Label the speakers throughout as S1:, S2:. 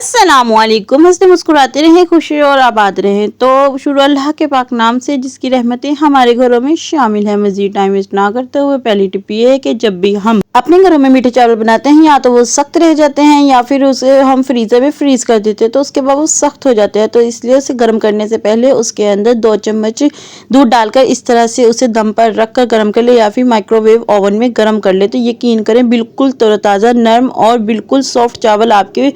S1: अस्सलामुअलैकुम। हंसते मुस्कुराते रहें, खुशी और आबाद रहें। तो शुरू अल्लाह के पाक नाम से जिसकी रहमतें हमारे घरों में शामिल है। मजीद टाइम वेस्ट ना करते हुए पहली टिप ये है कि जब भी हम अपने घरों में मीठे चावल बनाते हैं या तो वो सख्त रह जाते हैं या फिर उसे हम फ्रीजर में फ्रीज कर देते हैं तो उसके बाद वो सख्त हो जाते हैं। तो इसलिए उसे गर्म करने से पहले उसके अंदर 2 चम्मच दूध डालकर इस तरह से उसे दम पर रख कर गर्म कर ले या फिर माइक्रोवेव ओवन में गर्म कर ले। तो यकीन करें बिल्कुल तरोताज़ा, नरम और बिल्कुल सॉफ्ट चावल आपके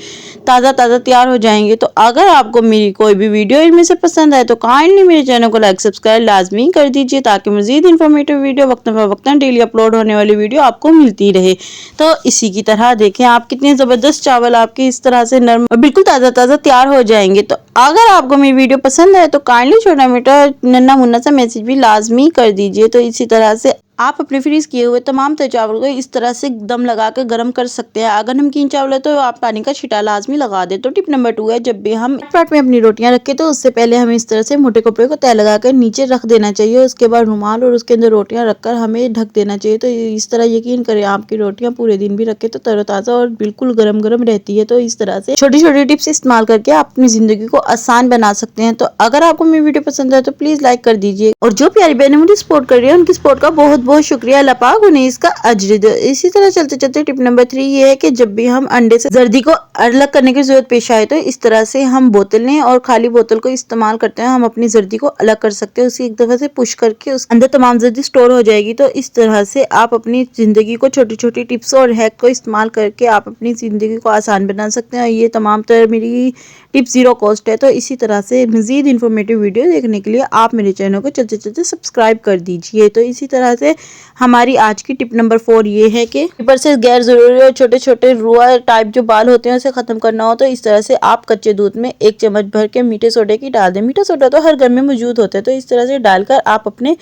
S1: ताज़ा तैयार हो जाएंगे। तो अगर आपको मेरी कोई भी वीडियो इनमें से पसंद आए तो काइंडली मेरे चैनल को लाइक सब्सक्राइब लाजमी कर दीजिए ताकि मजीद इन्फॉर्मेटिव वीडियो वक्तन डेली अपलोड होने वाली वीडियो आपको मिलती रहे। तो इसी की तरह देखें आप कितने ज़बरदस्त चावल आपके इस तरह से नरम और बिल्कुल ताज़ा तैयार हो जाएंगे। तो अगर आपको मेरी वीडियो पसंद आए तो काइंडली छोटा मोटा नन्ना मुन्ना सा मैसेज भी लाजमी कर दीजिए। तो इसी तरह से आप अपने फ्रीज किए हुए तमाम तर चावल को इस तरह से दम लगा कर गर्म कर सकते हैं। अगर नमकीन चावल है तो आप पानी का छिटा लाजमी लगा दें। तो टिप नंबर 2 है, जब भी हम पार्ट में अपनी रोटियां रखें तो उससे पहले हमें इस तरह से मोटे कपड़े को तय लगाकर नीचे रख देना चाहिए। उसके बाद रुमाल और उसके अंदर रोटियां रखकर हमें ढक देना चाहिए। तो इस तरह यकीन करें आपकी रोटियां पूरे दिन भी रखें तो तरोताज़ा और बिल्कुल गर्म गर्म रहती है। तो इस तरह से छोटी छोटी टिप्स इस्तेमाल करके आप अपनी जिंदगी को आसान बना सकते हैं। तो अगर आपको मेरी वीडियो पसंद है तो प्लीज लाइक कर दीजिए और जो प्यारी बहनें मुझे सपोर्ट कर रही है उनकी सपोर्ट का बहुत बहुत शुक्रिया। अल्लाह पाक उन्हें इसका अज्र दे। इसी तरह चलते चलते टिप नंबर 3 ये है कि जब भी हम अंडे से जर्दी को अलग करने की जरूरत पेश आए तो इस तरह से हम बोतल लें और खाली बोतल को इस्तेमाल करते हैं हम अपनी जर्दी को अलग कर सकते हैं। उसी एक दफा से पुश करके उस अंदर तमाम जर्दी स्टोर हो जाएगी। तो इस तरह से आप अपनी जिंदगी को छोटी छोटी टिप्स और हैक को इस्तेमाल करके आप अपनी जिंदगी को आसान बना सकते हैं। ये तमाम तरह मेरी टिप 0 कॉस्ट है। तो इसी तरह से मजीद इन्फॉर्मेटिव वीडियो देखने के लिए आप मेरे चैनल को चलते चलते सब्सक्राइब कर दीजिए। तो इसी तरह से हमारी आज की टिप नंबर 4 ये है कि ऊपर से गैर जरूरी और छोटे छोटे रुआ टाइप जो बाल होते हैं उसे खत्म करना हो तो इस तरह से आप कच्चे दूध में 1 चम्मच भर के मीठे सोडे की डाल दें। मीठा सोडा तो हर घर में मौजूद होता है। तो इस तरह से डालकर आप अपने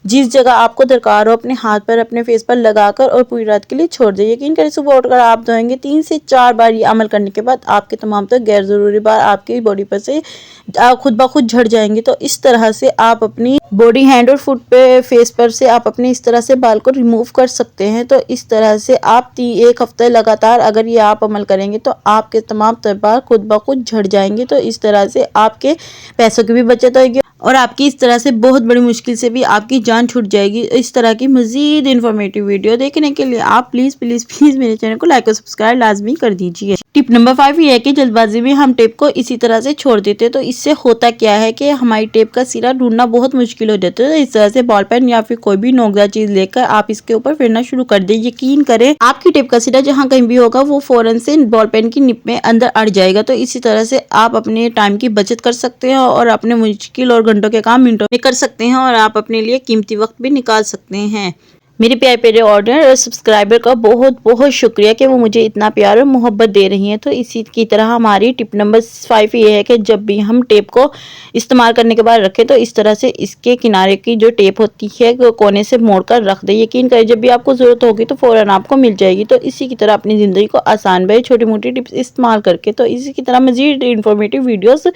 S1: जिस जगह आपको दरकार हो अपने हाथ पर अपने फेस पर लगाकर और पूरी रात के लिए छोड़ दें। यकीन करें सुबह उठकर आप धोएंगे 3 से 4 बार ये अमल करने के बाद आपके तमाम तो गैर जरूरी बाल आपकी बॉडी पर से खुद ब खुद झड़ जाएंगे। तो इस तरह से आप अपनी बॉडी, हैंड और फुट पे, फेस पर से आप अपने इस तरह से बाल को रिमूव कर सकते हैं। तो इस तरह से आप 1 हफ्ते लगातार अगर ये आप अमल करेंगे तो आपके तमाम तर बाल खुद ब खुद झड़ जाएंगे। तो इस तरह से आपके पैसों की भी बचत होगी और आपकी इस तरह से बहुत बड़ी मुश्किल से भी आपकी जान छूट जाएगी। इस तरह की मजीद इन्फॉर्मेटिव वीडियो देखने के लिए आप प्लीज प्लीज प्लीज मेरे चैनल को लाइक और सब्सक्राइब लाजमी कर दीजिए। टिप नंबर 5 ये है कि जल्दबाजी में हम टेप को इसी तरह से छोड़ देते हैं। तो इससे होता क्या है कि हमारी टेप का सिरा ढूंढना बहुत मुश्किल हो जाता है। तो इस तरह से बॉल पेन या फिर कोई भी नोकदार चीज लेकर आप इसके ऊपर फेरना शुरू कर दें। यकीन करें आपकी टेप का सिरा जहाँ कहीं भी होगा वो फौरन से बॉल पेन की निप में अंदर अड़ जाएगा। तो इसी तरह से आप अपने टाइम की बचत कर सकते हैं और अपने मुश्किल और घंटों के काम मिनटों में कर सकते हैं और आप अपने लिए कीमती वक्त भी निकाल सकते हैं। मेरे प्यारे ऑडियंस और सब्सक्राइबर का बहुत बहुत शुक्रिया कि वो मुझे इतना प्यार और मोहब्बत दे रही हैं। तो इसी की तरह हमारी टिप नंबर 5 ये है कि जब भी हम टेप को इस्तेमाल करने के बाद रखें तो इस तरह से इसके किनारे की जो टेप होती है वो कोने से मोड़कर रख दें। यकीन करें जब भी आपको ज़रूरत होगी तो फ़ौरन आपको मिल जाएगी। तो इसी की तरह अपनी ज़िंदगी को आसान बनाए छोटी मोटी टिप्स इस्तेमाल करके। तो इसी की तरह मजीद इन्फॉर्मेटिव वीडियोज़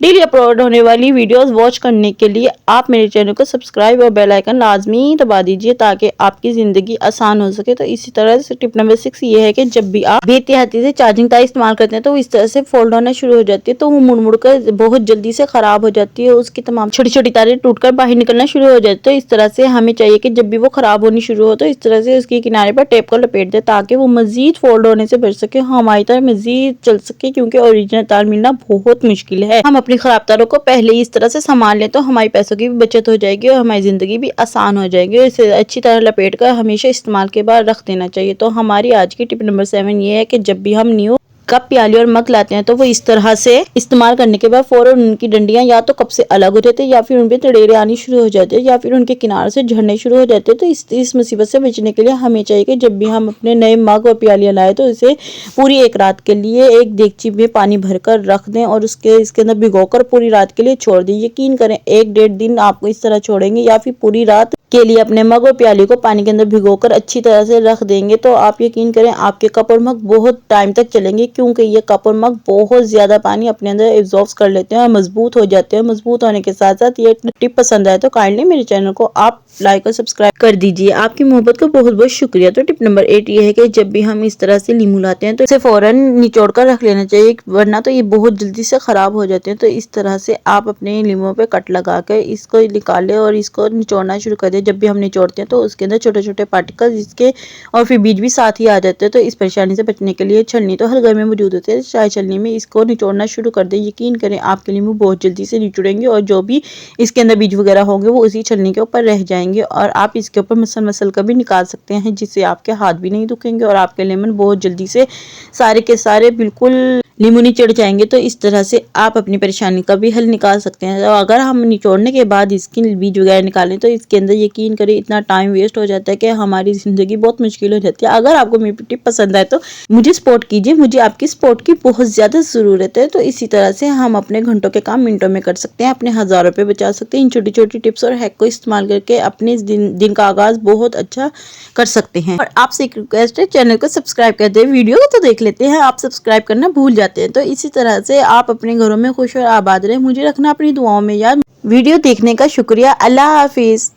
S1: डेली अपलोड होने वाली वीडियोज़ वॉच करने के लिए आप मेरे चैनल को सब्सक्राइब और बेल आइकन लाजमी दबा दीजिए ताकि आपकी जिंदगी आसान हो सके। तो इसी तरह से टिप नंबर 6 ये है कि जब भी आप बेहतियाती से चार्जिंग तार इस्तेमाल करते हैं तो इस तरह से फोल्ड होना शुरू हो जाती है। तो वो मुड़ मुड़ कर बहुत जल्दी से खराब हो जाती है। उसकी तमाम छोटी छोटी तारें टूटकर बाहर निकलना शुरू हो जाती है। तो इस तरह से हमें चाहिए कि जब भी वो खराब होनी शुरू हो तो इस तरह से उसके किनारे पर टेप को लपेट दे ताकि वो मजीद फोल्ड होने से बच सके, हमारी तार मजीद चल सके क्योंकि ओरिजिनल तार मिलना बहुत मुश्किल है। हम अपनी खराब तारों को पहले ही इस तरह से संभाल लें तो हमारी पैसों की भी बचत हो जाएगी और हमारी जिंदगी भी आसान हो जाएगी। इसे अच्छी तरह लपेट कर हमेशा इस्तेमाल के बाद रख देना चाहिए। तो हमारी आज की टिप नंबर 7 ये है कि जब भी हम न्यू कप, प्याली और मग लाते हैं तो वो इस तरह से इस्तेमाल करने के बाद फौरन उनकी डंडियां या तो कप से अलग हो जाती है या फिर उन पे तड़ेरे आनी शुरू हो जाते हैं या फिर उनके किनारे से झड़ने शुरू हो जाते हैं। तो इस मुसीबत से बचने के लिए हमें चाहिए कि जब भी हम अपने नए मग और प्यालियां लाए तो इसे पूरी 1 रात के लिए एक देगची में पानी भरकर रख दें और इसके अंदर भिगोकर पूरी रात के लिए छोड़ दें। यकीन करें 1-1.5 दिन आपको इस तरह छोड़ेंगे या फिर पूरी रात के लिए अपने मग और प्याली को पानी के अंदर भिगोकर अच्छी तरह से रख देंगे तो आप यकीन करें आपके कप और मग बहुत टाइम तक चलेंगे क्योंकि ये कप और मग बहुत ज्यादा पानी अपने अंदर एब्जॉर्ब कर लेते हैं और मजबूत हो जाते हैं। मजबूत होने के साथ साथ ये टिप पसंद आए तो काइंडली मेरे चैनल को आप लाइक और सब्सक्राइब कर दीजिए। आपकी मोहब्बत का बहुत बहुत शुक्रिया। तो टिप नंबर 8 ये है कि जब भी हम इस तरह से नींबू लाते हैं तो इसे फौरन निचोड़ कर रख लेना चाहिए, वरना तो ये बहुत जल्दी से खराब हो जाते हैं। तो इस तरह से आप अपने नींबू पे कट लगा कर इसको निकालें और इसको निचोड़ना शुरू कर दें। जब भी हम निचोड़ते हैं तो उसके अंदर छोटे छोटे पार्टिकल इसके और फिर बीज भी साथ ही आ जाते हैं। तो इस परेशानी से बचने के लिए छलनी तो हर घर में मौजूद होती है, चाय छलनी में इसको निचोड़ना शुरू कर दें। यकीन करें आपके नींबू बहुत जल्दी से निचुड़ेंगे और जो भी इसके अंदर बीज वगैरह होंगे वो उसी छलनी के ऊपर रह जाएंगे। और आप इसके ऊपर मसल कर भी निकाल सकते हैं, जिससे आपके हाथ भी नहीं दुखेंगे और आपके लेमन बहुत जल्दी से सारे के सारे बिल्कुल नींबू निचड़ जाएंगे। तो इस तरह से आप अपनी परेशानी का भी हल निकाल सकते हैं। तो अगर हम निचोड़ने के बाद इसकी बीज वगैरह निकालें तो इसके अंदर यकीन करें इतना टाइम वेस्ट हो जाता है कि हमारी ज़िंदगी बहुत मुश्किल हो जाती है। अगर आपको मेरी टिप पसंद आए तो मुझे सपोर्ट कीजिए, मुझे आपकी सपोर्ट की बहुत ज़्यादा ज़रूरत है। तो इसी तरह से हम अपने घंटों के काम मिनटों में कर सकते हैं, अपने हज़ारों रुपये बचा सकते हैं। इन छोटी छोटी टिप्स और हैक को इस्तेमाल करके अपने दिन का आगाज़ बहुत अच्छा कर सकते हैं। और आपसे एक रिक्वेस्ट है, चैनल को सब्सक्राइब कर दें। वीडियो को तो देख लेते हैं, आप सब्सक्राइब करना भूल जाते हैं। तो इसी तरह से आप अपने घरों में खुश और आबाद रहें। मुझे रखना अपनी दुआओं में याद। वीडियो देखने का शुक्रिया। अल्लाह हाफिज़।